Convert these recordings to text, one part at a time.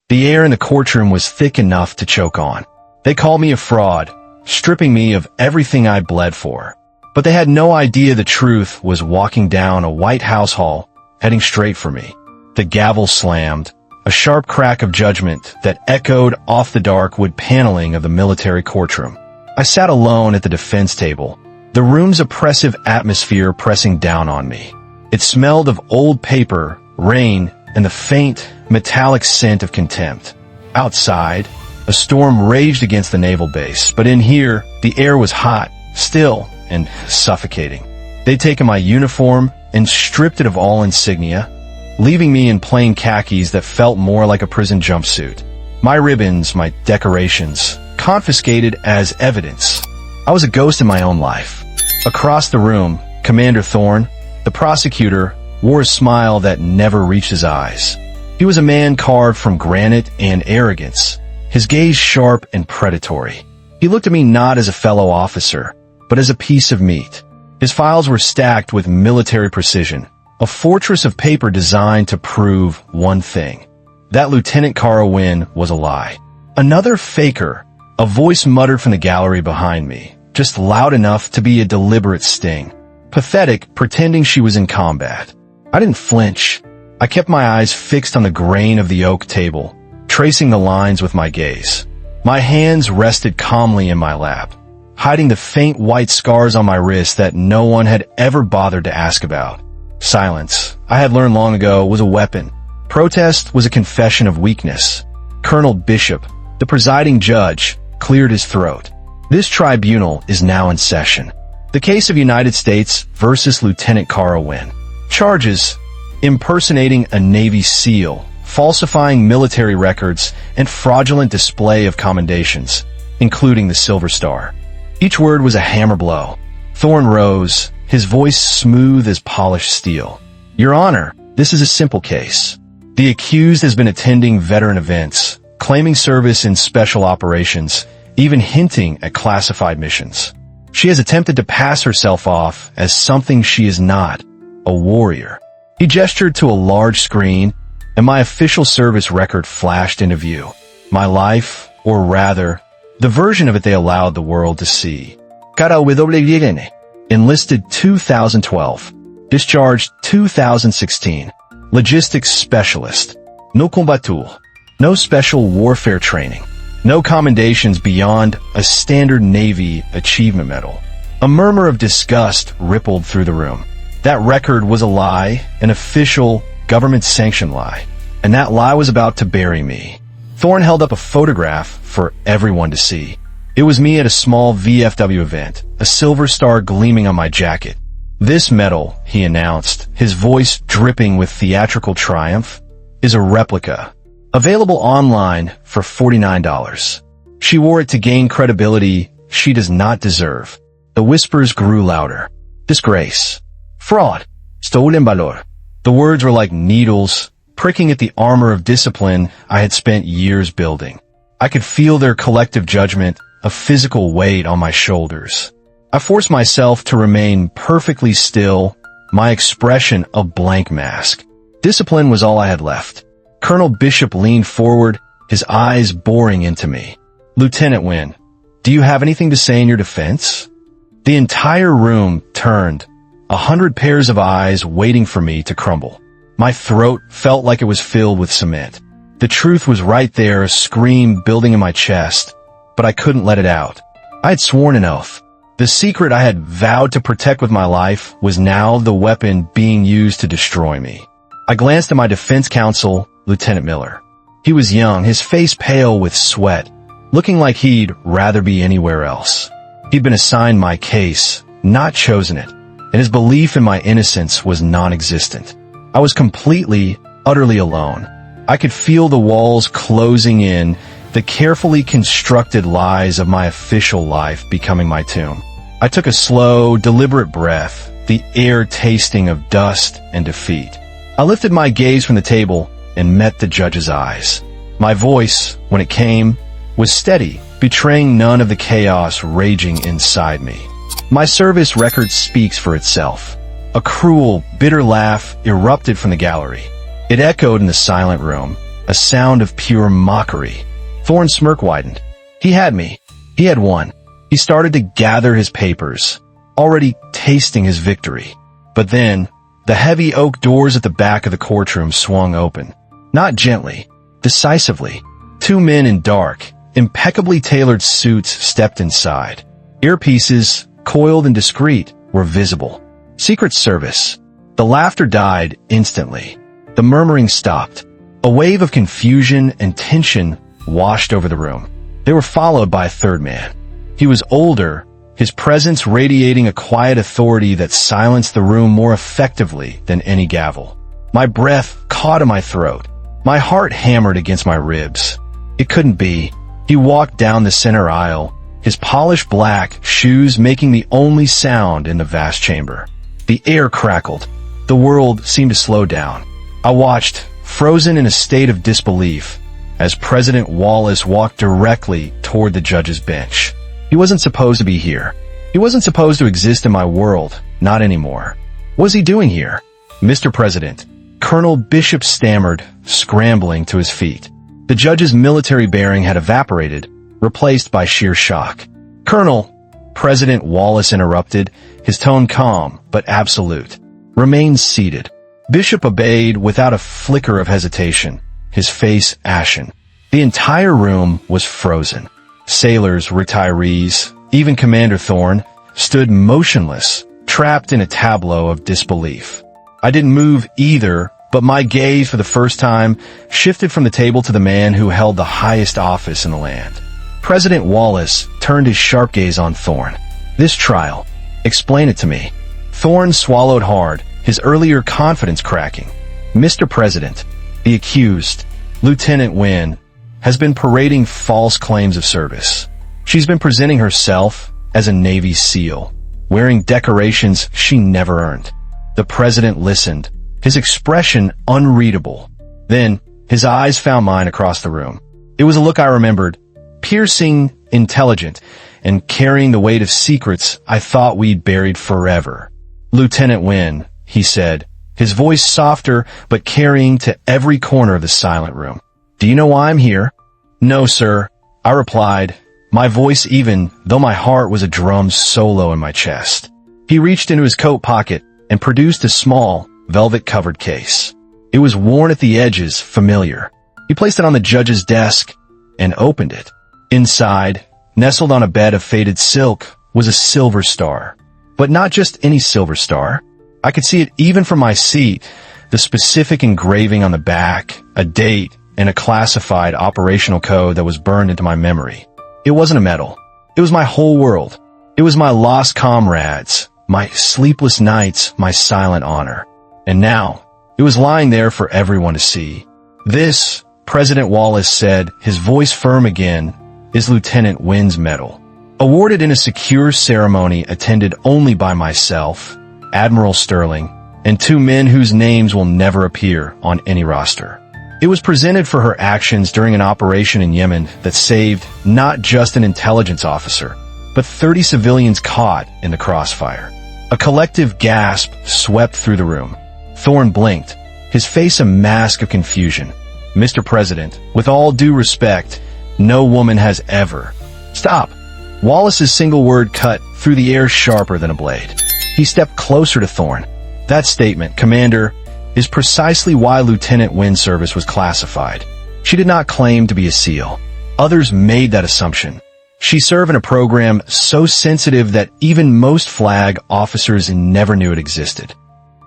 The air in the courtroom was thick enough to choke on. They called me a fraud, stripping me of everything I bled for. But they had no idea the truth was walking down a White House hall, heading straight for me. The gavel slammed, a sharp crack of judgment that echoed off the dark wood paneling of the military courtroom. I sat alone at the defense table, the room's oppressive atmosphere pressing down on me. It smelled of old paper, rain, and the faint, metallic scent of contempt. Outside, a storm raged against the naval base, but in here, the air was hot, still, and suffocating. They'd taken my uniform and stripped it of all insignia, leaving me in plain khakis that felt more like a prison jumpsuit. My ribbons, my decorations, confiscated as evidence. I was a ghost in my own life. Across the room, Commander Thorne, the prosecutor, wore a smile that never reached his eyes. He was a man carved from granite and arrogance, his gaze sharp and predatory. He looked at me not as a fellow officer, but as a piece of meat. His files were stacked with military precision, a fortress of paper designed to prove one thing: that Lieutenant Cara Wynne was a lie. Another faker, a voice muttered from the gallery behind me, just loud enough to be a deliberate sting. Pathetic, pretending she was in combat. I didn't flinch. I kept my eyes fixed on the grain of the oak table, tracing the lines with my gaze. My hands rested calmly in my lap, hiding the faint white scars on my wrist that no one had ever bothered to ask about. Silence, I had learned long ago, was a weapon. Protest was a confession of weakness. Colonel Bishop, the presiding judge, cleared his throat. This tribunal is now in session. The case of United States versus Lieutenant Cara Wynne. Charges: impersonating a Navy SEAL, falsifying military records, and fraudulent display of commendations, including the Silver Star. Each word was a hammer blow. Thorne rose, his voice smooth as polished steel. Your Honor, this is a simple case. The accused has been attending veteran events, claiming service in special operations, even hinting at classified missions. She has attempted to pass herself off as something she is not, a warrior. He gestured to a large screen, and my official service record flashed into view. My life, or rather, the version of it they allowed the world to see. Cara Wynne. Enlisted 2012. Discharged 2016. Logistics specialist. No combatur. No special warfare training. No commendations beyond a standard Navy achievement medal. A murmur of disgust rippled through the room. That record was a lie, an official, government-sanctioned lie. And that lie was about to bury me. Thorne held up a photograph for everyone to see. It was me at a small VFW event, a silver star gleaming on my jacket. This medal, he announced, his voice dripping with theatrical triumph, is a replica. Available online for $49. She wore it to gain credibility she does not deserve. The whispers grew louder. Disgrace. Fraud. Stolen valor. The words were like needles, pricking at the armor of discipline I had spent years building. I could feel their collective judgment, a physical weight on my shoulders. I forced myself to remain perfectly still, my expression a blank mask. Discipline was all I had left. Colonel Bishop leaned forward, his eyes boring into me. Lieutenant Wynne, do you have anything to say in your defense? The entire room turned, 100 pairs of eyes waiting for me to crumble. My throat felt like it was filled with cement. The truth was right there, a scream building in my chest, but I couldn't let it out. I had sworn an oath. The secret I had vowed to protect with my life was now the weapon being used to destroy me. I glanced at my defense counsel, Lieutenant Miller. He was young, his face pale with sweat, looking like he'd rather be anywhere else. He'd been assigned my case, not chosen it, and his belief in my innocence was non-existent. I was completely, utterly alone. I could feel the walls closing in, the carefully constructed lies of my official life becoming my tomb. I took a slow, deliberate breath, the air tasting of dust and defeat. I lifted my gaze from the table and met the judge's eyes. My voice, when it came, was steady, betraying none of the chaos raging inside me. My service record speaks for itself. A cruel, bitter laugh erupted from the gallery. It echoed in the silent room, a sound of pure mockery. Thorne's smirk widened. He had me. He had won. He started to gather his papers, already tasting his victory. But then, the heavy oak doors at the back of the courtroom swung open. Not gently, decisively. Two men in dark, impeccably tailored suits stepped inside. Earpieces, coiled and discreet, were visible. Secret Service. The laughter died instantly. The murmuring stopped. A wave of confusion and tension washed over the room. They were followed by a third man. He was older, his presence radiating a quiet authority that silenced the room more effectively than any gavel. My breath caught in my throat. My heart hammered against my ribs. It couldn't be. He walked down the center aisle, his polished black shoes making the only sound in the vast chamber. The air crackled. The world seemed to slow down. I watched, frozen in a state of disbelief, as President Wallace walked directly toward the judge's bench. He wasn't supposed to be here. He wasn't supposed to exist in my world, not anymore. What was he doing here? Mr. President, Colonel Bishop stammered, scrambling to his feet. The judge's military bearing had evaporated, replaced by sheer shock. Colonel, President Wallace interrupted, his tone calm but absolute. Remain seated. Bishop obeyed without a flicker of hesitation, his face ashen. The entire room was frozen. Sailors, retirees, even Commander Thorne, stood motionless, trapped in a tableau of disbelief. I didn't move either, but my gaze for the first time shifted from the table to the man who held the highest office in the land. President Wallace turned his sharp gaze on Thorne. This trial. Explain it to me. Thorne swallowed hard, his earlier confidence cracking. Mr. President, the accused, Lieutenant Wynne, has been parading false claims of service. She's been presenting herself as a Navy SEAL, wearing decorations she never earned. The president listened, his expression unreadable. Then, his eyes found mine across the room. It was a look I remembered, piercing, intelligent, and carrying the weight of secrets I thought we'd buried forever. Lieutenant Wynne, he said, his voice softer but carrying to every corner of the silent room. Do you know why I'm here? No, sir, I replied, my voice even, though my heart was a drum solo in my chest. He reached into his coat pocket and produced a small, velvet-covered case. It was worn at the edges, familiar. He placed it on the judge's desk and opened it. Inside, nestled on a bed of faded silk, was a silver star. But not just any silver star. I could see it even from my seat, the specific engraving on the back, a date, and a classified operational code that was burned into my memory. It wasn't a medal. It was my whole world. It was my lost comrades, my sleepless nights, my silent honor. And now, it was lying there for everyone to see. This, President Wallace said, his voice firm again, is Lieutenant Wynne's medal. Awarded in a secure ceremony attended only by myself, Admiral Sterling, and two men whose names will never appear on any roster. It was presented for her actions during an operation in Yemen that saved not just an intelligence officer, but 30 civilians caught in the crossfire. A collective gasp swept through the room. Thorne blinked, his face a mask of confusion. Mr. President, with all due respect, no woman has ever. Stop! Wallace's single word cut through the air sharper than a blade. He stepped closer to Thorne. That statement, Commander, is precisely why Lieutenant Wynne's service was classified. She did not claim to be a SEAL. Others made that assumption. She served in a program so sensitive that even most flag officers never knew it existed.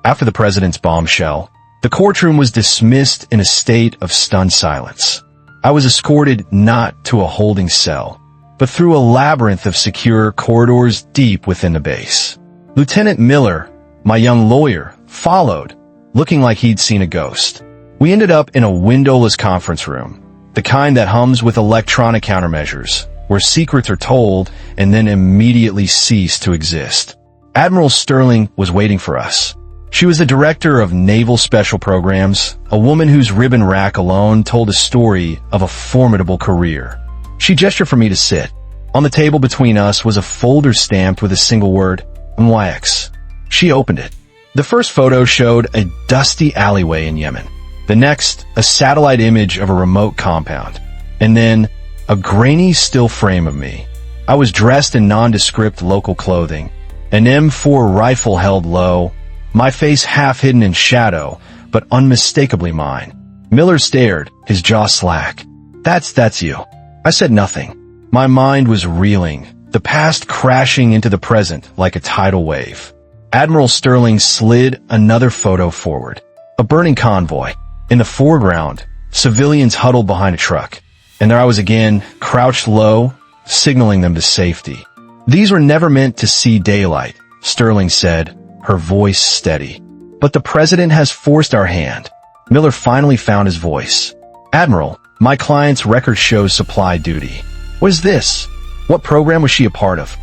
After the president's bombshell, the courtroom was dismissed in a state of stunned silence. I was escorted not to a holding cell, but through a labyrinth of secure corridors deep within the base. Lieutenant Miller, my young lawyer, followed, looking like he'd seen a ghost. We ended up in a windowless conference room, the kind that hums with electronic countermeasures, where secrets are told and then immediately cease to exist. Admiral Sterling was waiting for us. She was the director of Naval Special Programs, a woman whose ribbon rack alone told a story of a formidable career. She gestured for me to sit. On the table between us was a folder stamped with a single word, NYX. She opened it. The first photo showed a dusty alleyway in Yemen. The next, a satellite image of a remote compound. And then, a grainy still frame of me. I was dressed in nondescript local clothing, an M4 rifle held low, my face half hidden in shadow, but unmistakably mine. Miller stared, his jaw slack. That's you. I said nothing. My mind was reeling, the past crashing into the present like a tidal wave. Admiral Sterling slid another photo forward. A burning convoy. In the foreground, civilians huddled behind a truck. And there I was again, crouched low, signaling them to safety. These were never meant to see daylight, Sterling said, her voice steady. But the president has forced our hand. Miller finally found his voice. Admiral, my client's record shows supply duty. What is this? What program was she a part of?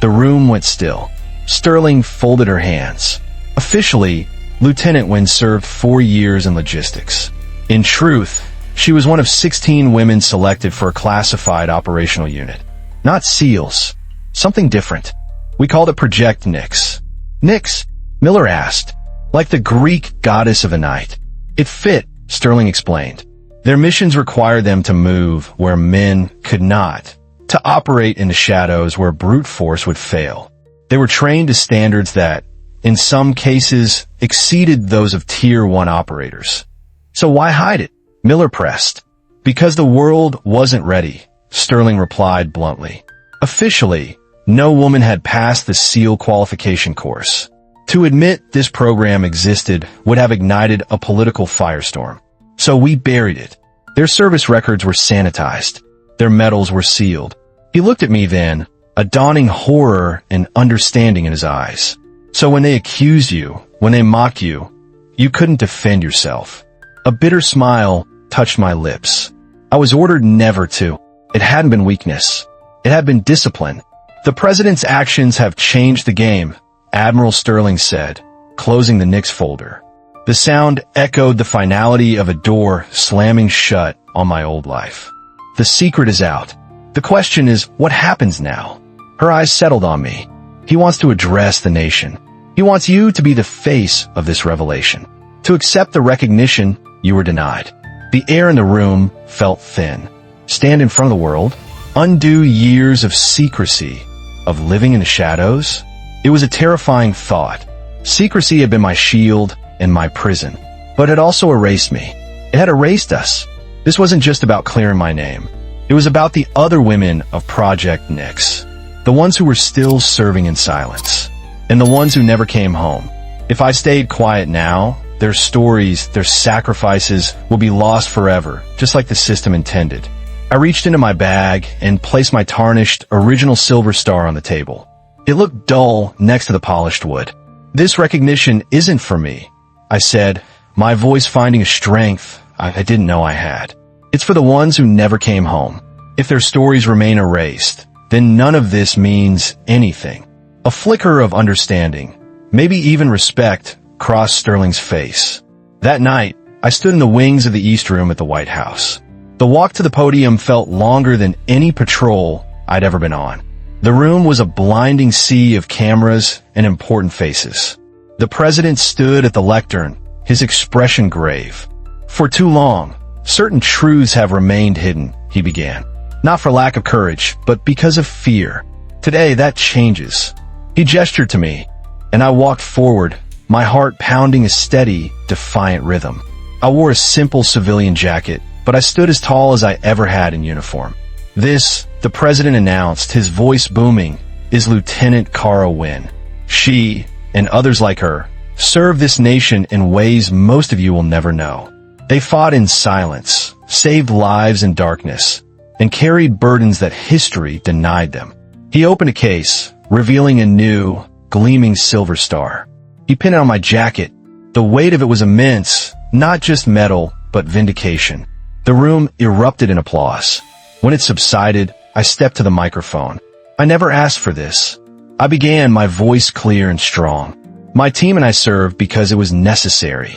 The room went still. Sterling folded her hands. Officially, Lieutenant Wynn served 4 years in logistics. In truth, she was one of 16 women selected for a classified operational unit. Not SEALs. Something different. We called it Project Nyx. Nyx? Miller asked. Like the Greek goddess of the night. It fit, Sterling explained. Their missions required them to move where men could not, to operate in the shadows where brute force would fail. They were trained to standards that, in some cases, exceeded those of Tier 1 operators. So why hide it? Miller pressed. Because the world wasn't ready, Sterling replied bluntly. Officially, no woman had passed the SEAL qualification course. To admit this program existed would have ignited a political firestorm. So we buried it. Their service records were sanitized. Their medals were sealed. He looked at me then, a dawning horror and understanding in his eyes. So when they accused you, when they mocked you, you couldn't defend yourself. A bitter smile touched my lips. I was ordered never to. It hadn't been weakness. It had been discipline. The president's actions have changed the game, Admiral Sterling said, closing the Nyx folder. The sound echoed the finality of a door slamming shut on my old life. The secret is out. The question is, what happens now? Her eyes settled on me. He wants to address the nation. He wants you to be the face of this revelation. To accept the recognition you were denied. The air in the room felt thin. Stand in front of the world? Undo years of secrecy, of living in the shadows? It was a terrifying thought. Secrecy had been my shield and my prison, but it also erased me. It had erased us. This wasn't just about clearing my name. It was about the other women of Project Nyx. The ones who were still serving in silence. And the ones who never came home. If I stayed quiet now, their stories, their sacrifices will be lost forever, just like the system intended. I reached into my bag and placed my tarnished, original silver star on the table. It looked dull next to the polished wood. This recognition isn't for me, I said, my voice finding a strength I didn't know I had. It's for the ones who never came home. If their stories remain erased, then none of this means anything. A flicker of understanding, maybe even respect, crossed Sterling's face. That night, I stood in the wings of the East Room at the White House. The walk to the podium felt longer than any patrol I'd ever been on. The room was a blinding sea of cameras and important faces. The president stood at the lectern, his expression grave. For too long, certain truths have remained hidden, he began. Not for lack of courage, but because of fear. Today, that changes. He gestured to me, and I walked forward, my heart pounding a steady, defiant rhythm. I wore a simple civilian jacket, but I stood as tall as I ever had in uniform. This, the president announced, his voice booming, is Lieutenant Cara Wynn. She, and others like her, served this nation in ways most of you will never know. They fought in silence, saved lives in darkness, and carried burdens that history denied them. He opened a case, revealing a new, gleaming silver star. He pinned it on my jacket. The weight of it was immense, not just metal, but vindication. The room erupted in applause. When it subsided, I stepped to the microphone. I never asked for this. I began, my voice clear and strong. My team and I served because it was necessary.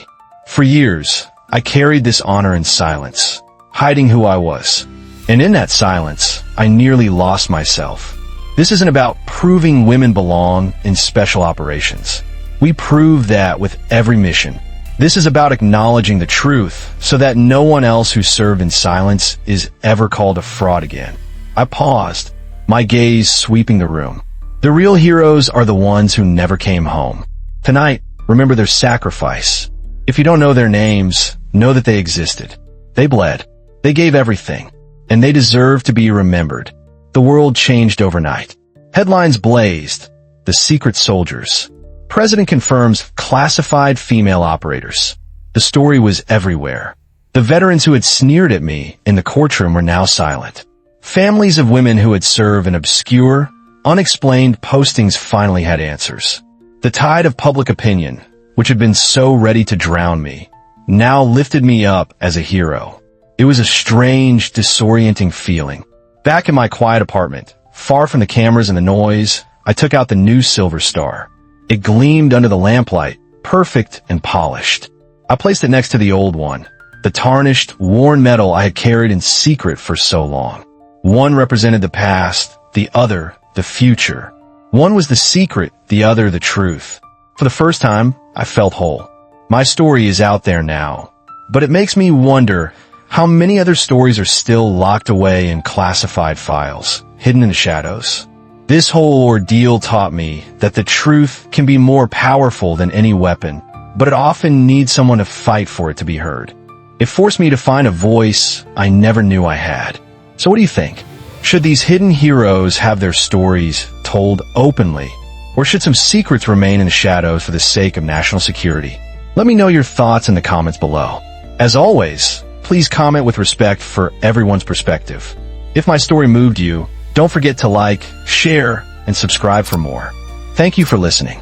For years, I carried this honor in silence, hiding who I was. And in that silence, I nearly lost myself. This isn't about proving women belong in special operations. We prove that with every mission. This is about acknowledging the truth so that no one else who served in silence is ever called a fraud again. I paused, my gaze sweeping the room. The real heroes are the ones who never came home. Tonight, remember their sacrifice. If you don't know their names, know that they existed. They bled. They gave everything. And they deserve to be remembered. The world changed overnight. Headlines blazed. The secret soldiers. President confirms classified female operators. The story was everywhere. The veterans who had sneered at me in the courtroom were now silent. Families of women who had served in obscure, unexplained postings finally had answers. The tide of public opinion, which had been so ready to drown me, now lifted me up as a hero. It was a strange, disorienting feeling. Back in my quiet apartment, far from the cameras and the noise, I took out the new silver star. It gleamed under the lamplight, perfect and polished. I placed it next to the old one, the tarnished, worn metal I had carried in secret for so long. One represented the past, the other, the future. One was the secret, the other, the truth. For the first time, I felt whole. My story is out there now, but it makes me wonder how many other stories are still locked away in classified files, hidden in the shadows. This whole ordeal taught me that the truth can be more powerful than any weapon, but it often needs someone to fight for it to be heard. It forced me to find a voice I never knew I had. So what do you think? Should these hidden heroes have their stories told openly, or should some secrets remain in the shadows for the sake of national security? Let me know your thoughts in the comments below. As always, please comment with respect for everyone's perspective. If my story moved you, don't forget to like, share, and subscribe for more. Thank you for listening.